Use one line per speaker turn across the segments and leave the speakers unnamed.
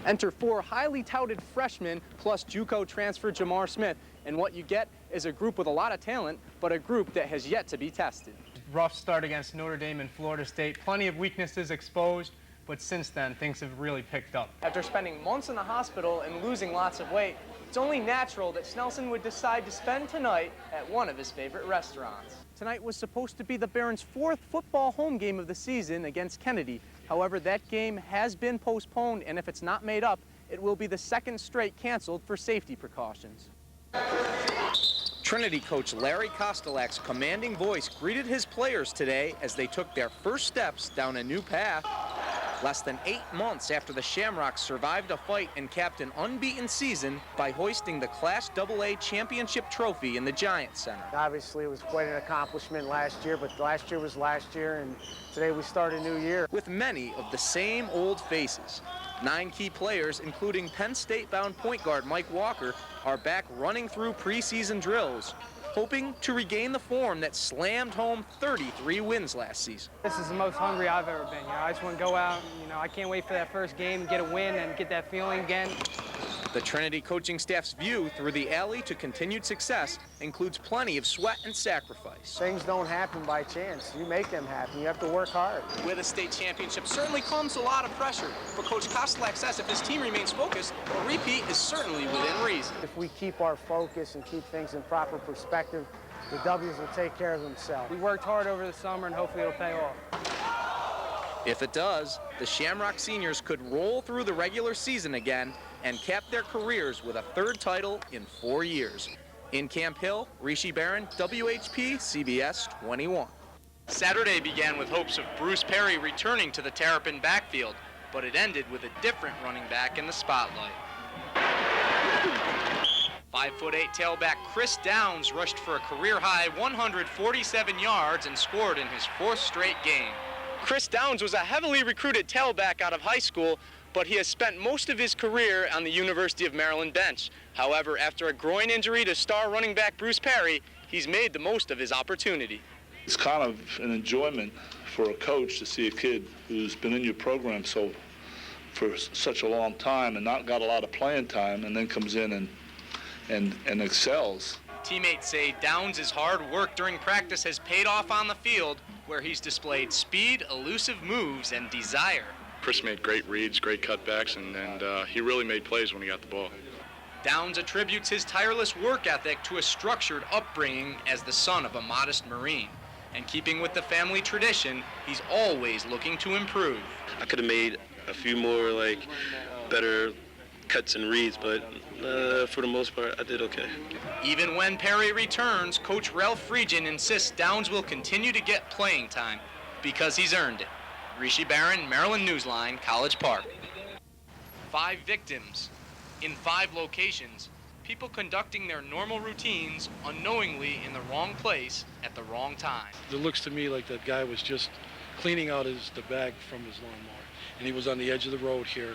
Enter 4 highly touted freshmen plus JUCO transfer Jamar Smith, and what you get is a group with a lot of talent, but a group that has yet to be tested.
Rough start against Notre Dame and Florida State. Plenty of weaknesses exposed, but since then, things have really picked up.
After spending months in the hospital and losing lots of weight, it's only natural that Snelson would decide to spend tonight at one of his favorite restaurants. Tonight was supposed to be the Barons' 4th football home game of the season against Kennedy. However, that game has been postponed, and if it's not made up, it will be the 2nd straight canceled for safety precautions. Trinity coach Larry Kostelak's commanding voice greeted his players today as they took their first steps down a new path. Less than 8 months after the Shamrocks survived a fight and capped an unbeaten season by hoisting the Class AA championship trophy in the Giants Center.
Obviously, it was quite an accomplishment last year, but last year was last year, and today we start a new year.
With many of the same old faces, 9 key players, including Penn State-bound point guard Mike Walker, are back running through preseason drills, hoping to regain the form that slammed home 33 wins last season.
This is the most hungry I've ever been. I just want to go out, and, I can't wait for that first game and get a win and get that feeling again.
The Trinity coaching staff's view through the alley to continued success includes plenty of sweat and sacrifice.
Things don't happen by chance. You make them happen. You have to work hard.
With a state championship certainly comes a lot of pressure, but Coach Kostelak says if his team remains focused, a repeat is certainly within reason.
If we keep our focus and keep things in proper perspective, the W's will take care of themselves.
We worked hard over the summer, and hopefully it'll pay off.
If it does, the Shamrock seniors could roll through the regular season again and cap their careers with a 3rd title in 4 years. In Camp Hill, Rishi Barran, WHP, CBS 21. Saturday began with hopes of Bruce Perry returning to the Terrapin backfield, but it ended with a different running back in the spotlight. 5'8" tailback Chris Downs rushed for a career-high 147 yards and scored in his 4th straight game. Chris Downs was a heavily recruited tailback out of high school, but he has spent most of his career on the University of Maryland bench. However, after a groin injury to star running back Bruce Perry, he's made the most of his opportunity.
It's kind of an enjoyment for a coach to see a kid who's been in your program for such a long time and not got a lot of playing time, and then comes in and excels.
Teammates say Downs' hard work during practice has paid off on the field, where he's displayed speed, elusive moves, and desire.
Chris made great reads, great cutbacks, and he really made plays when he got the ball.
Downs attributes his tireless work ethic to a structured upbringing as the son of a modest Marine. And keeping with the family tradition, he's always looking to improve.
I could have made a few more, better cuts and reads, but for the most part, I did okay.
Even when Perry returns, Coach Ralph Friedgen insists Downs will continue to get playing time because he's earned it. Rishi Barran, Maryland Newsline, College Park. 5 victims in 5 locations. People conducting their normal routines unknowingly in the wrong place at the wrong time.
It looks to me like that guy was just cleaning out the bag from his lawnmower, and he was on the edge of the road here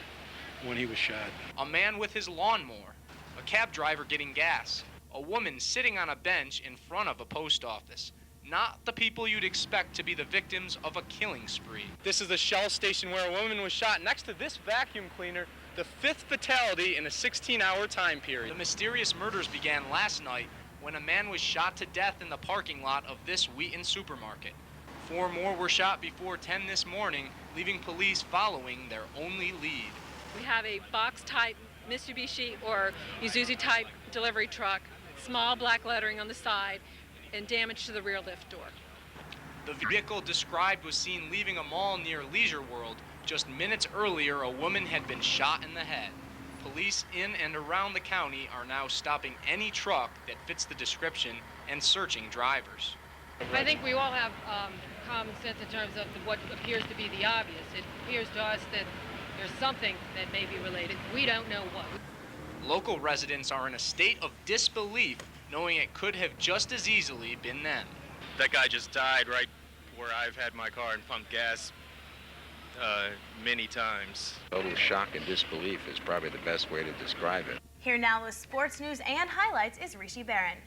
when he was shot.
A man with his lawnmower, a cab driver getting gas, a woman sitting on a bench in front of a post office. Not the people you'd expect to be the victims of a killing spree. This is the Shell station where a woman was shot next to this vacuum cleaner, the 5th fatality in a 16-hour time period. The mysterious murders began last night when a man was shot to death in the parking lot of this Wheaton supermarket. 4 more were shot before 10 this morning, leaving police following their only lead.
We have a box-type Mitsubishi or Isuzu-type delivery truck, small black lettering on the side, and damage to the rear lift door.
The vehicle described was seen leaving a mall near Leisure World. Just minutes earlier, a woman had been shot in the head. Police in and around the county are now stopping any truck that fits the description and searching drivers.
I think we all have common sense in terms of what appears to be the obvious. It appears to us that there's something that may be related. We don't know what.
Local residents are in a state of disbelief, knowing it could have just as easily been them.
That guy just died right where I've had my car and pumped gas many times.
Total shock and disbelief is probably the best way to describe it.
Here now with sports news and highlights is Rishi Barran.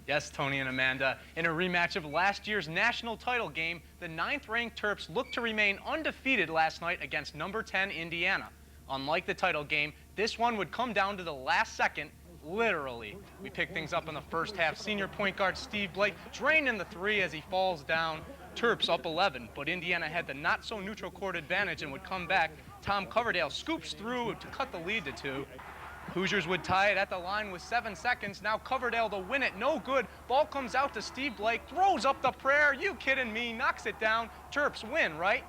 Yes, Tony and Amanda. In a rematch of last year's national title game, the 9th-ranked Terps looked to remain undefeated last night against number 10 Indiana. Unlike the title game, this one would come down to the last second, literally. We pick things up in the first half. Senior point guard Steve Blake draining the three as he falls down. Terps up 11, but Indiana had the not-so-neutral court advantage and would come back. Tom Coverdale scoops through to cut the lead to 2. Hoosiers would tie it at the line with 7 seconds. Now Coverdale to win it, no good. Ball comes out to Steve Blake, throws up the prayer. You kidding me? Knocks it down. Terps win, right?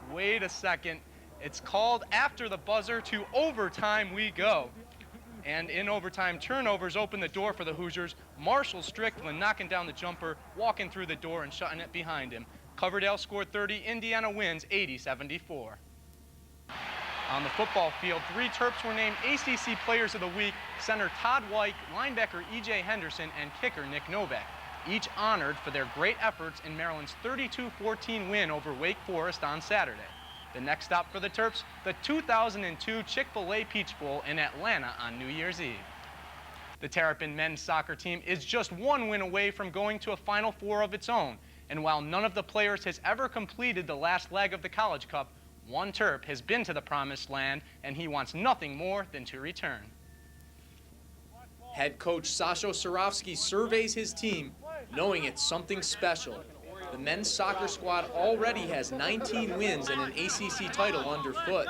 Wait a second. It's called after the buzzer. To overtime we go. And in overtime, turnovers open the door for the Hoosiers. Marshall Strickland knocking down the jumper, walking through the door and shutting it behind him. Coverdale scored 30. Indiana wins 80-74. On the football field, 3 Terps were named ACC Players of the Week: center Todd White, linebacker E.J. Henderson, and kicker Nick Novak, each honored for their great efforts in Maryland's 32-14 win over Wake Forest on Saturday. The next stop for the Terps, the 2002 Chick-fil-A Peach Bowl in Atlanta on New Year's Eve. The Terrapin men's soccer team is just 1 win away from going to a Final Four of its own, and while none of the players has ever completed the last leg of the College Cup, one Terp has been to the promised land, and he wants nothing more than to return. Head coach Sasho Surofsky surveys his team, knowing it's something special. The men's soccer squad already has 19 wins and an ACC title underfoot.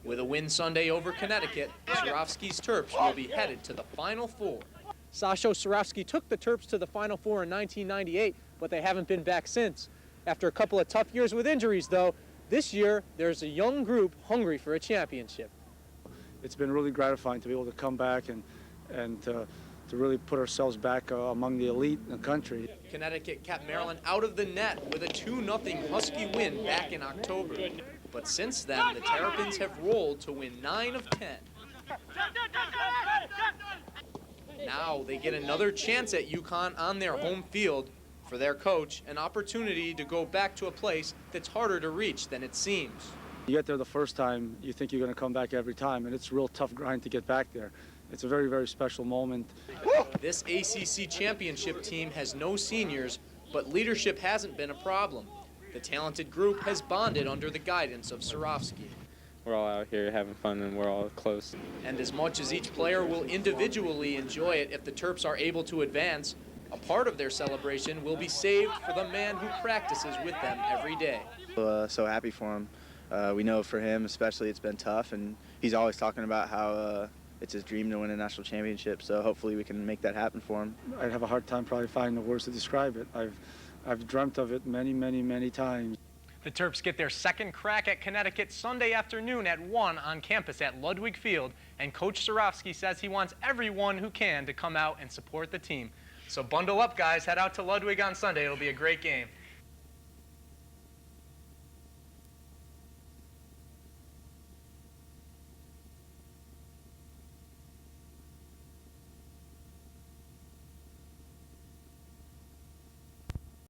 With a win Sunday over Connecticut, Surofsky's Terps will be headed to the Final Four.
Sasho Surofsky took the Terps to the Final Four in 1998, but they haven't been back since. After a couple of tough years with injuries, though, this year there's a young group hungry for a championship.
It's been really gratifying to be able to come back and to really put ourselves back among the elite in the country.
Connecticut kept Maryland out of the net with a 2-0 Husky win back in October. But since then, the Terrapins have rolled to win 9 of 10. Now they get another chance at UConn on their home field. For their coach, an opportunity to go back to a place that's harder to reach than it seems.
You get there the first time, you think you're going to come back every time, and it's a real tough grind to get back there. It's a very, very special moment.
This ACC championship team has no seniors, but leadership hasn't been a problem. The talented group has bonded under the guidance of Surofsky.
We're all out here having fun and we're all close.
And as much as each player will individually enjoy it if the Terps are able to advance, a part of their celebration will be saved for the man who practices with them every day.
So happy for him. We know for him especially it's been tough, and he's always talking about how it's his dream to win a national championship, so hopefully we can make that happen for him.
I'd have a hard time probably finding the words to describe it. I've dreamt of it many, many, many times.
The Terps get their second crack at Connecticut Sunday afternoon at 1 on campus at Ludwig Field, and Coach Surofsky says he wants everyone who can to come out and support the team. So bundle up, guys. Head out to Ludwig on Sunday. It'll be a great game.